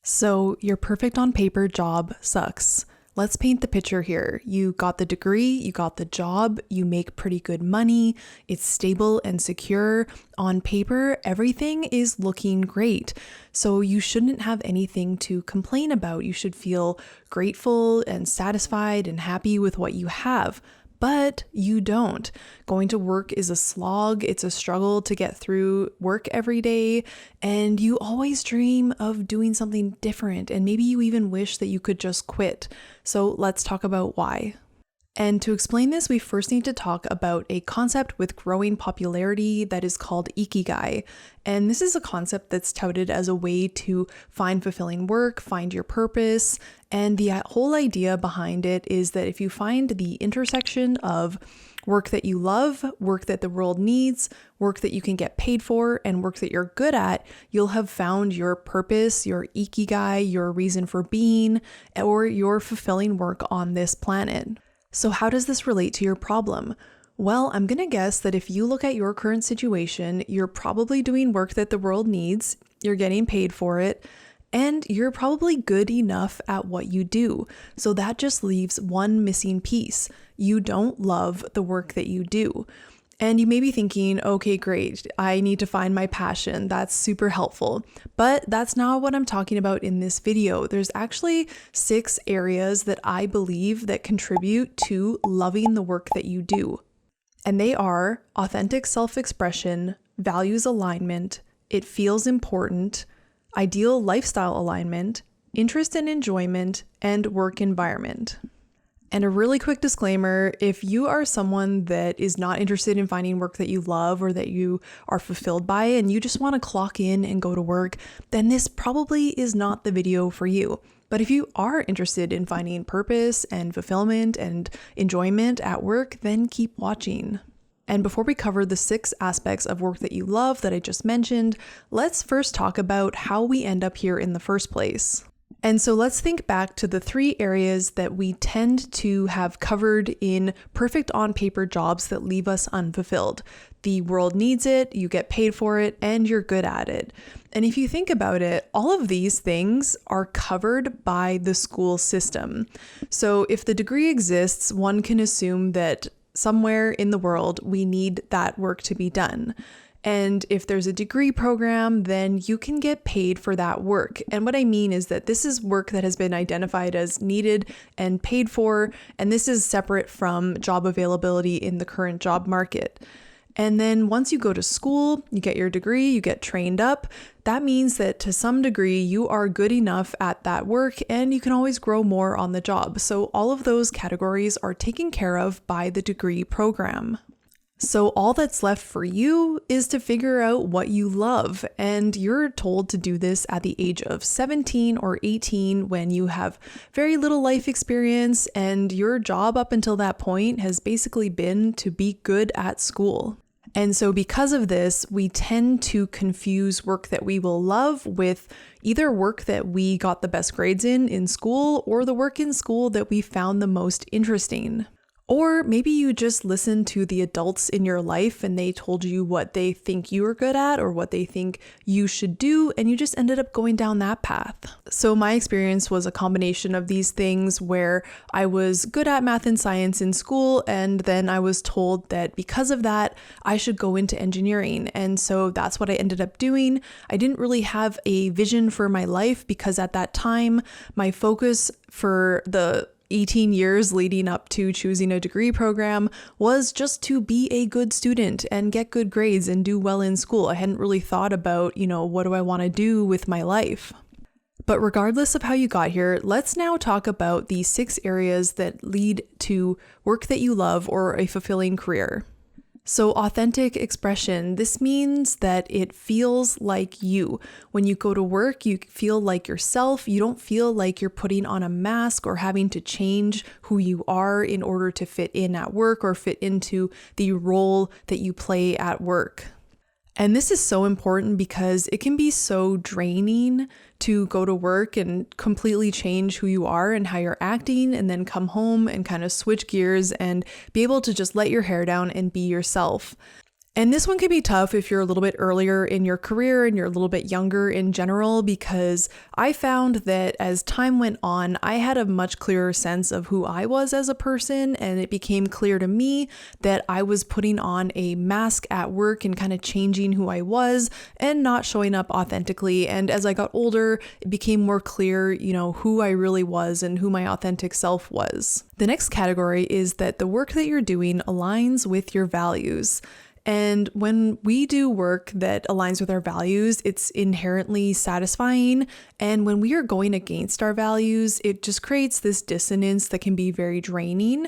So your perfect on paper job sucks. Let's paint the picture here. You got the degree, you got the job, you make pretty good money, it's stable and secure. On paper, everything is looking great. So you shouldn't have anything to complain about. You should feel grateful and satisfied and happy with what you have. But you don't. Going to work is a slog. It's a struggle to get through work every day. And you always dream of doing something different. And maybe you even wish that you could just quit. So let's talk about why. And to explain this, we first need to talk about a concept with growing popularity that is called Ikigai. And this is a concept that's touted as a way to find fulfilling work, find your purpose. And the whole idea behind it is that if you find the intersection of work that you love, work that the world needs, work that you can get paid for, and work that you're good at, you'll have found your purpose, your Ikigai, your reason for being, or your fulfilling work on this planet. So how does this relate to your problem? Well, I'm going to guess that if you look at your current situation, you're probably doing work that the world needs, you're getting paid for it, and you're probably good enough at what you do. So that just leaves one missing piece. You don't love the work that you do. And you may be thinking, okay, great, I need to find my passion. That's super helpful. But that's not what I'm talking about in this video. There's actually 6 areas that I believe that contribute to loving the work that you do. And they are authentic self-expression, values alignment, it feels important, ideal lifestyle alignment, interest and enjoyment, and work environment. And a really quick disclaimer, if you are someone that is not interested in finding work that you love or that you are fulfilled by and you just want to clock in and go to work, then this probably is not the video for you. But if you are interested in finding purpose and fulfillment and enjoyment at work, then keep watching. And before we cover the 6 aspects of work that you love that I just mentioned, let's first talk about how we end up here in the first place. And so let's think back to the 3 areas that we tend to have covered in perfect on paper jobs that leave us unfulfilled. The world needs it, you get paid for it, and you're good at it. And if you think about it, all of these things are covered by the school system. So if the degree exists, one can assume that somewhere in the world we need that work to be done. And if there's a degree program, then you can get paid for that work. And what I mean is that this is work that has been identified as needed and paid for, and this is separate from job availability in the current job market. And then once you go to school, you get your degree, you get trained up. That means that to some degree, you are good enough at that work and you can always grow more on the job. So all of those categories are taken care of by the degree program. So all that's left for you is to figure out what you love, and you're told to do this at the age of 17 or 18 when you have very little life experience and your job up until that point has basically been to be good at school. And so because of this, we tend to confuse work that we will love with either work that we got the best grades in school or the work in school that we found the most interesting. Or maybe you just listened to the adults in your life and they told you what they think you are good at or what they think you should do, and you just ended up going down that path. So my experience was a combination of these things where I was good at math and science in school, and then I was told that because of that, I should go into engineering. And so that's what I ended up doing. I didn't really have a vision for my life because at that time, my focus for the 18 years leading up to choosing a degree program was just to be a good student and get good grades and do well in school. I hadn't really thought about, what do I want to do with my life? But regardless of how you got here, let's now talk about the 6 areas that lead to work that you love or a fulfilling career. So authentic expression, this means that it feels like you. When you go to work, you feel like yourself. You don't feel like you're putting on a mask or having to change who you are in order to fit in at work or fit into the role that you play at work. And this is so important because it can be so draining to go to work and completely change who you are and how you're acting, and then come home and kind of switch gears and be able to just let your hair down and be yourself. And this one can be tough if you're a little bit earlier in your career and you're a little bit younger in general, because I found that as time went on, I had a much clearer sense of who I was as a person. And it became clear to me that I was putting on a mask at work and kind of changing who I was and not showing up authentically. And as I got older, it became more clear, who I really was and who my authentic self was. The next category is that the work that you're doing aligns with your values. And when we do work that aligns with our values, it's inherently satisfying. And when we are going against our values, it just creates this dissonance that can be very draining.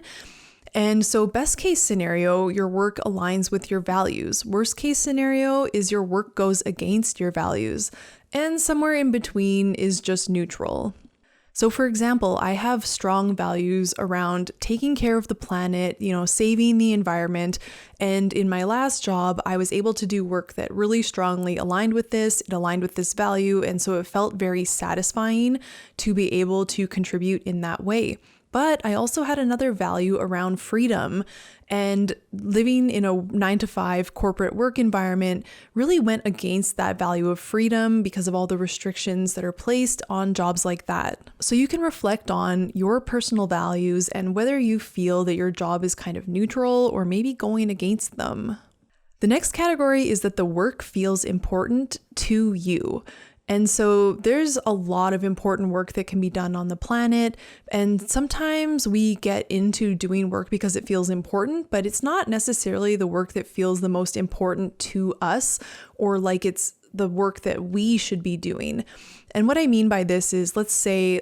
And so best case scenario, your work aligns with your values. Worst case scenario is your work goes against your values. And somewhere in between is just neutral. So for example, I have strong values around taking care of the planet, saving the environment. And in my last job, I was able to do work that really strongly aligned with this. It aligned with this value. And so it felt very satisfying to be able to contribute in that way. But I also had another value around freedom, and living in a 9-to-5 corporate work environment really went against that value of freedom because of all the restrictions that are placed on jobs like that. So you can reflect on your personal values and whether you feel that your job is kind of neutral or maybe going against them. The next category is that the work feels important to you. And so there's a lot of important work that can be done on the planet. And sometimes we get into doing work because it feels important, but it's not necessarily the work that feels the most important to us or like it's the work that we should be doing. And what I mean by this is, let's say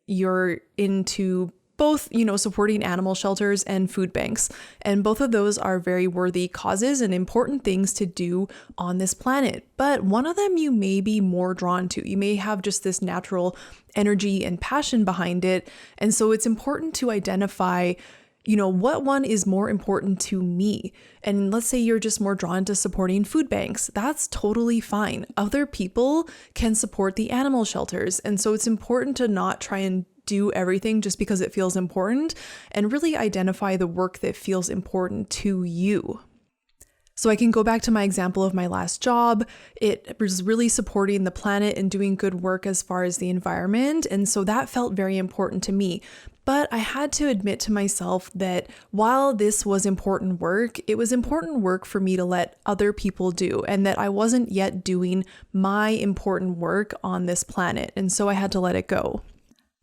you're into both, supporting animal shelters and food banks. And both of those are very worthy causes and important things to do on this planet. But one of them you may be more drawn to. You may have just this natural energy and passion behind it. And so it's important to identify, what one is more important to me. And let's say you're just more drawn to supporting food banks. That's totally fine. Other people can support the animal shelters. And so it's important to not try and do everything just because it feels important, and really identify the work that feels important to you. So I can go back to my example of my last job. It was really supporting the planet and doing good work as far as the environment. And so that felt very important to me. But I had to admit to myself that while this was important work, it was important work for me to let other people do, and that I wasn't yet doing my important work on this planet. And so I had to let it go.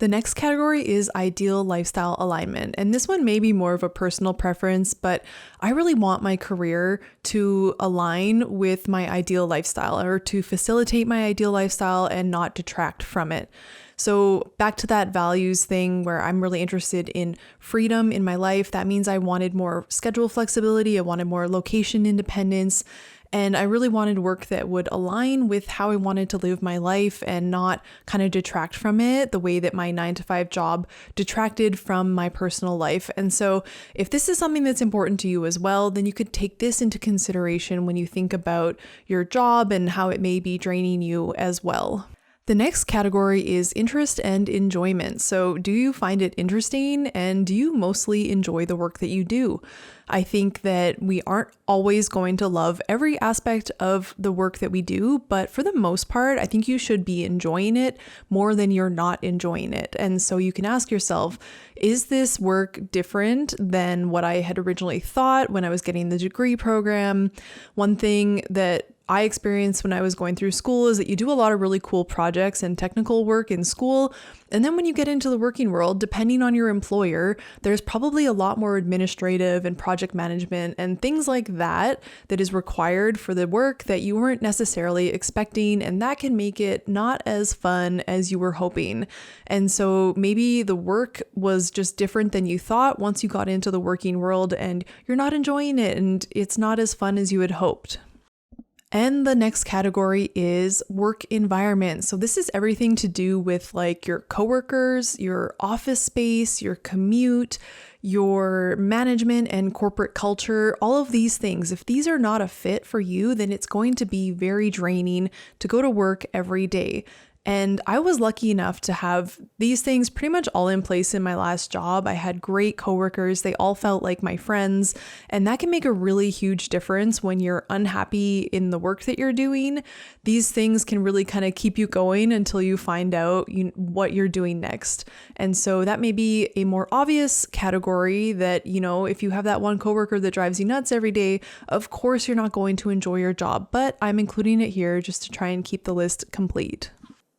The next category is ideal lifestyle alignment. And this one may be more of a personal preference, but I really want my career to align with my ideal lifestyle, or to facilitate my ideal lifestyle and not detract from it. So back to that values thing where I'm really interested in freedom in my life. That means I wanted more schedule flexibility. I wanted more location independence. And I really wanted work that would align with how I wanted to live my life and not kind of detract from it the way that my 9-to-5 job detracted from my personal life. And so if this is something that's important to you as well, then you could take this into consideration when you think about your job and how it may be draining you as well. The next category is interest and enjoyment. So do you find it interesting, and do you mostly enjoy the work that you do? I think that we aren't always going to love every aspect of the work that we do, but for the most part, I think you should be enjoying it more than you're not enjoying it. And so you can ask yourself, is this work different than what I had originally thought when I was getting the degree program? One thing that I experienced when I was going through school is that you do a lot of really cool projects and technical work in school. And then when you get into the working world, depending on your employer, there's probably a lot more administrative and project management and things like that that is required for the work that you weren't necessarily expecting. And that can make it not as fun as you were hoping. And so maybe the work was just different than you thought once you got into the working world, and you're not enjoying it and it's not as fun as you had hoped. And the next category is work environment. So this is everything to do with like your coworkers, your office space, your commute, your management and corporate culture, all of these things. If these are not a fit for you, then it's going to be very draining to go to work every day. And I was lucky enough to have these things pretty much all in place in my last job. I had great coworkers. They all felt like my friends. And that can make a really huge difference when you're unhappy in the work that you're doing. These things can really kind of keep you going until you find out what you're doing next. And so that may be a more obvious category that, if you have that one coworker that drives you nuts every day, of course you're not going to enjoy your job. But I'm including it here just to try and keep the list complete.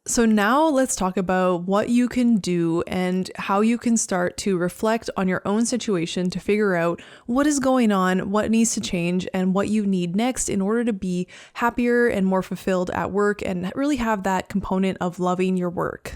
So now let's talk about what you can do and how you can start to reflect on your own situation to figure out what is going on, what needs to change, and what you need next in order to be happier and more fulfilled at work and really have that component of loving your work.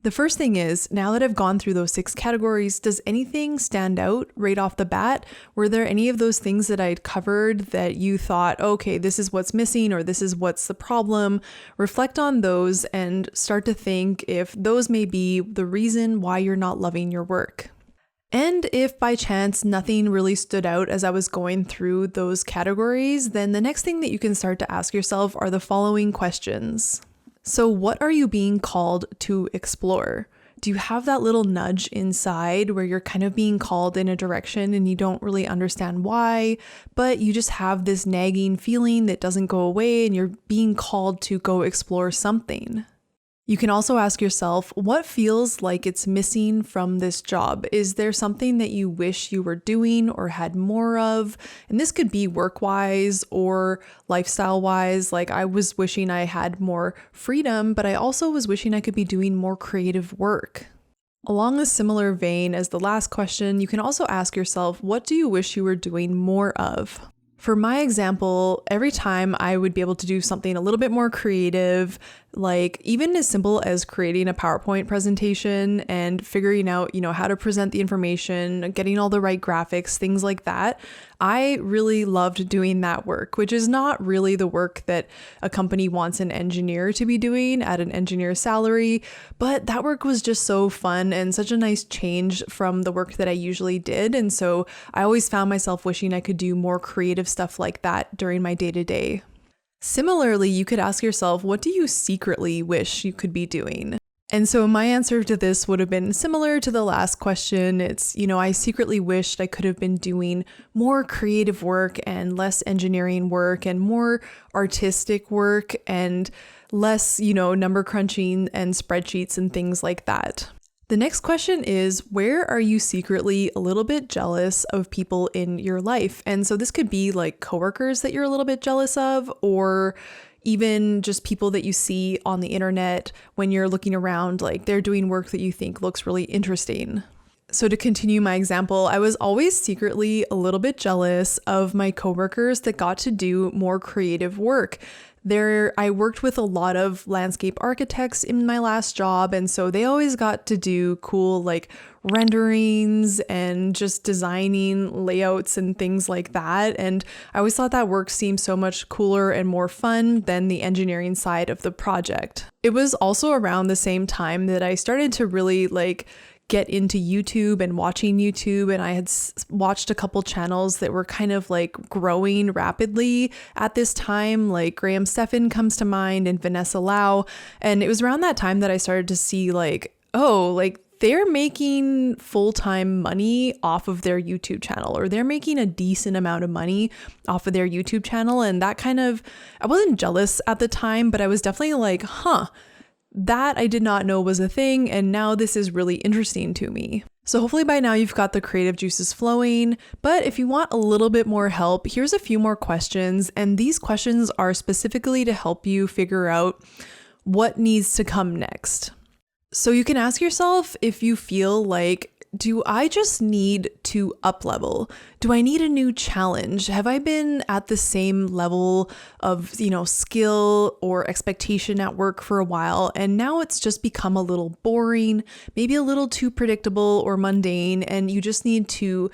The first thing is, now that I've gone through those 6 categories, does anything stand out right off the bat? Were there any of those things that I'd covered that you thought, okay, this is what's missing or this is what's the problem? Reflect on those and start to think if those may be the reason why you're not loving your work. And if by chance nothing really stood out as I was going through those categories, then the next thing that you can start to ask yourself are the following questions. So what are you being called to explore? Do you have that little nudge inside where you're kind of being called in a direction and you don't really understand why, but you just have this nagging feeling that doesn't go away and you're being called to go explore something? You can also ask yourself, what feels like it's missing from this job? Is there something that you wish you were doing or had more of? And this could be work-wise or lifestyle-wise. Like I was wishing I had more freedom, but I also was wishing I could be doing more creative work. Along a similar vein as the last question, you can also ask yourself, what do you wish you were doing more of? For my example, every time I would be able to do something a little bit more creative, like even as simple as creating a PowerPoint presentation and figuring out, how to present the information, getting all the right graphics, things like that. I really loved doing that work, which is not really the work that a company wants an engineer to be doing at an engineer salary, but that work was just so fun and such a nice change from the work that I usually did. And so I always found myself wishing I could do more creative stuff like that during my day-to-day. Similarly, you could ask yourself, what do you secretly wish you could be doing? And so my answer to this would have been similar to the last question. It's, I secretly wished I could have been doing more creative work and less engineering work and more artistic work and less, number crunching and spreadsheets and things like that. The next question is, where are you secretly a little bit jealous of people in your life? And so this could be like coworkers that you're a little bit jealous of, or even just people that you see on the internet when you're looking around, like they're doing work that you think looks really interesting. So to continue my example, I was always secretly a little bit jealous of my coworkers that got to do more creative work. I worked with a lot of landscape architects in my last job, and so they always got to do cool like renderings and just designing layouts and things like that. And I always thought that work seemed so much cooler and more fun than the engineering side of the project. It was also around the same time that I started to really get into YouTube and watching YouTube, and I had watched a couple channels that were kind of growing rapidly at this time, like Graham Stephan comes to mind and Vanessa Lau. And it was around that time that I started to see they're making full-time money off of their YouTube channel, or they're making a decent amount of money off of their YouTube channel. And that I wasn't jealous at the time, but I was definitely like, that I did not know was a thing, and now this is really interesting to me. So hopefully by now you've got the creative juices flowing, but if you want a little bit more help, here's a few more questions, and these questions are specifically to help you figure out what needs to come next. So you can ask yourself if you feel like, do I just need to up level? Do I need a new challenge? Have I been at the same level of, skill or expectation at work for a while, and now it's just become a little boring, maybe a little too predictable or mundane, and you just need to,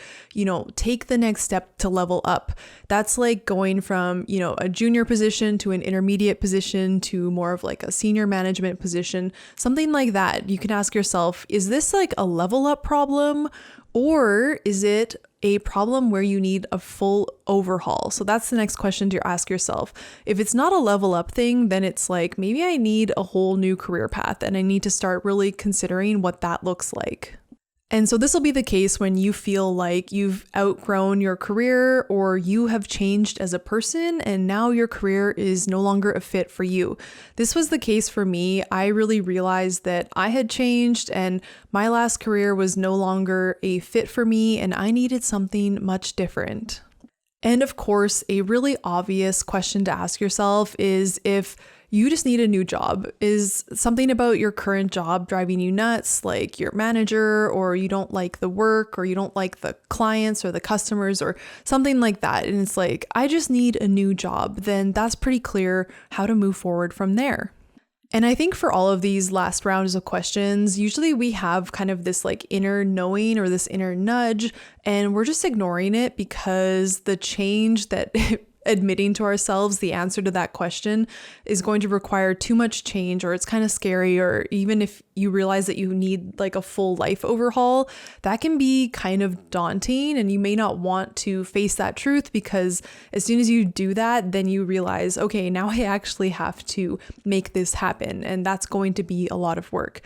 take the next step to level up? That's like going from, a junior position to an intermediate position to more of a senior management position, something like that. You can ask yourself, is this a level up problem? Or is it a problem where you need a full overhaul? So that's the next question to ask yourself. If it's not a level up thing, then it's like, maybe I need a whole new career path and I need to start really considering what that looks like. And so this will be the case when you feel like you've outgrown your career or you have changed as a person and now your career is no longer a fit for you. This was the case for me. I really realized that I had changed and my last career was no longer a fit for me and I needed something much different. And of course, a really obvious question to ask yourself is if you just need a new job. Is something about your current job driving you nuts, like your manager, or you don't like the work, or you don't like the clients or the customers or something like that? And it's like, I just need a new job. Then that's pretty clear how to move forward from there. And I think for all of these last rounds of questions, usually we have kind of this like inner knowing or this inner nudge, and we're just ignoring it because the change that admitting to ourselves the answer to that question is going to require too much change, or it's kind of scary, or even if you realize that you need like a full life overhaul, that can be kind of daunting and you may not want to face that truth, because as soon as you do that, then you realize, okay, now I actually have to make this happen, and that's going to be a lot of work.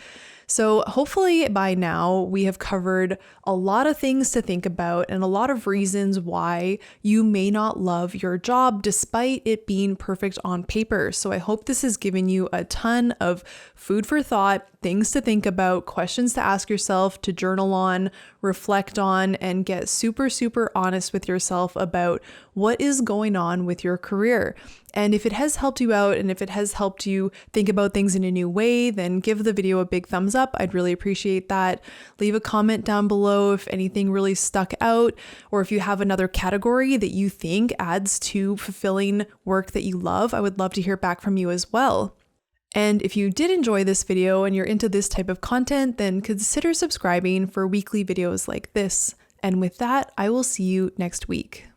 So hopefully by now we have covered a lot of things to think about and a lot of reasons why you may not love your job despite it being perfect on paper. So I hope this has given you a ton of food for thought, things to think about, questions to ask yourself, to journal on, reflect on, and get super, super honest with yourself about what is going on with your career. And if it has helped you out and if it has helped you think about things in a new way, then give the video a big thumbs up. I'd really appreciate that. Leave a comment down below if anything really stuck out, or if you have another category that you think adds to fulfilling work that you love. I would love to hear back from you as well. And if you did enjoy this video and you're into this type of content, then consider subscribing for weekly videos like this. And with that, I will see you next week.